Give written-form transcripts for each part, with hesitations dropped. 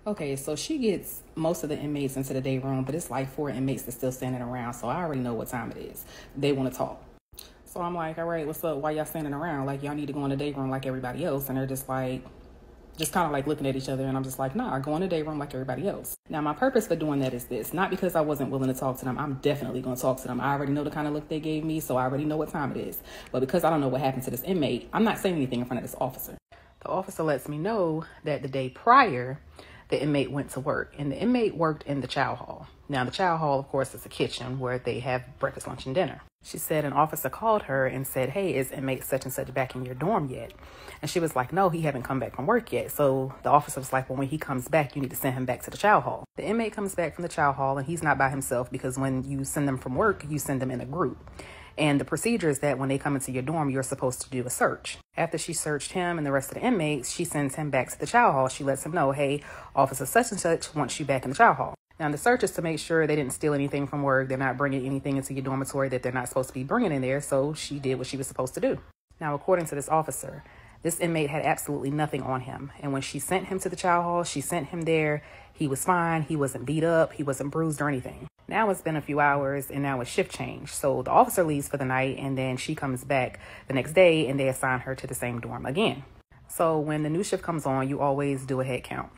Okay, so she gets most of the inmates into the day room, but it's like 4 inmates that's still standing around. So I already know what time it is. They want to talk. So I'm like, all right, what's up? Why y'all standing around? Like, y'all need to go in the day room like everybody else. And they're just like, just kind of like looking at each other. And I'm just like, nah, go in the day room like everybody else. Now, my purpose for doing that is this. Not because I wasn't willing to talk to them. I'm definitely going to talk to them. I already know the kind of look they gave me, so I already know what time it is. But because I don't know what happened to this inmate, I'm not saying anything in front of this officer. The officer lets me know that the day prior, the inmate went to work, and the inmate worked in the chow hall. Now, the chow hall, of course, is a kitchen where they have breakfast, lunch, and dinner. She said an officer called her and said, hey, is inmate such and such back in your dorm yet? And she was like, no, he haven't come back from work yet. So the officer was like, well, when he comes back, you need to send him back to the chow hall. The inmate comes back from the chow hall, and he's not by himself because when you send them from work, you send them in a group. And the procedure is that when they come into your dorm, you're supposed to do a search. After she searched him and the rest of the inmates, she sends him back to the chow hall. She lets him know, hey, officer such and such wants you back in the chow hall. Now, the search is to make sure they didn't steal anything from work. They're not bringing anything into your dormitory that they're not supposed to be bringing in there. So she did what she was supposed to do. Now, according to this officer, this inmate had absolutely nothing on him. And when she sent him to the chow hall, she sent him there. He was fine. He wasn't beat up. He wasn't bruised or anything. Now it's been a few hours and now it's shift change. So the officer leaves for the night and then she comes back the next day and they assign her to the same dorm again. So when the new shift comes on, you always do a head count.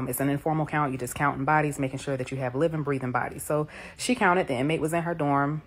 It's an informal count. You just counting bodies, making sure that you have living, breathing bodies. So she counted. The inmate was in her dorm.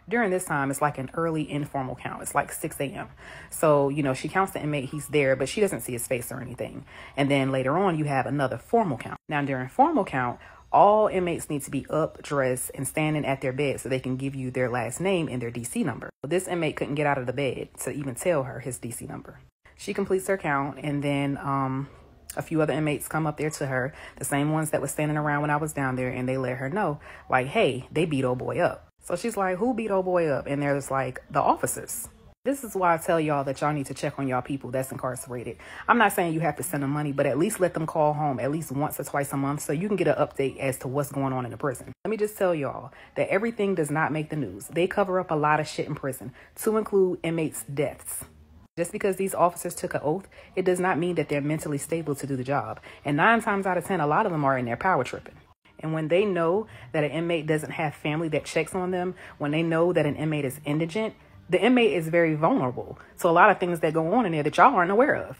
During this time, it's like an early informal count. It's like 6 a.m. So, she counts the inmate. He's there, but she doesn't see his face or anything. And then later on, you have another formal count. Now, during formal count, all inmates need to be up, dressed, and standing at their bed so they can give you their last name and their DC number. This inmate couldn't get out of the bed to even tell her his DC number. She completes her count, and then a few other inmates come up there to her, the same ones that was standing around when I was down there, and they let her know, like, hey, they beat old boy up. So she's like, who beat old boy up? And there's like the officers. This is why I tell y'all that y'all need to check on y'all people that's incarcerated. I'm not saying you have to send them money, but at least let them call home at least once or twice a month so you can get an update as to what's going on in the prison. Let me just tell y'all that everything does not make the news. They cover up a lot of shit in prison, to include inmates' deaths. Just because these officers took an oath, it does not mean that they're mentally stable to do the job. And 9 times out of 10, a lot of them are in their power tripping. And when they know that an inmate doesn't have family that checks on them, when they know that an inmate is indigent, the inmate is very vulnerable to a lot of things that go on in there that y'all aren't aware of.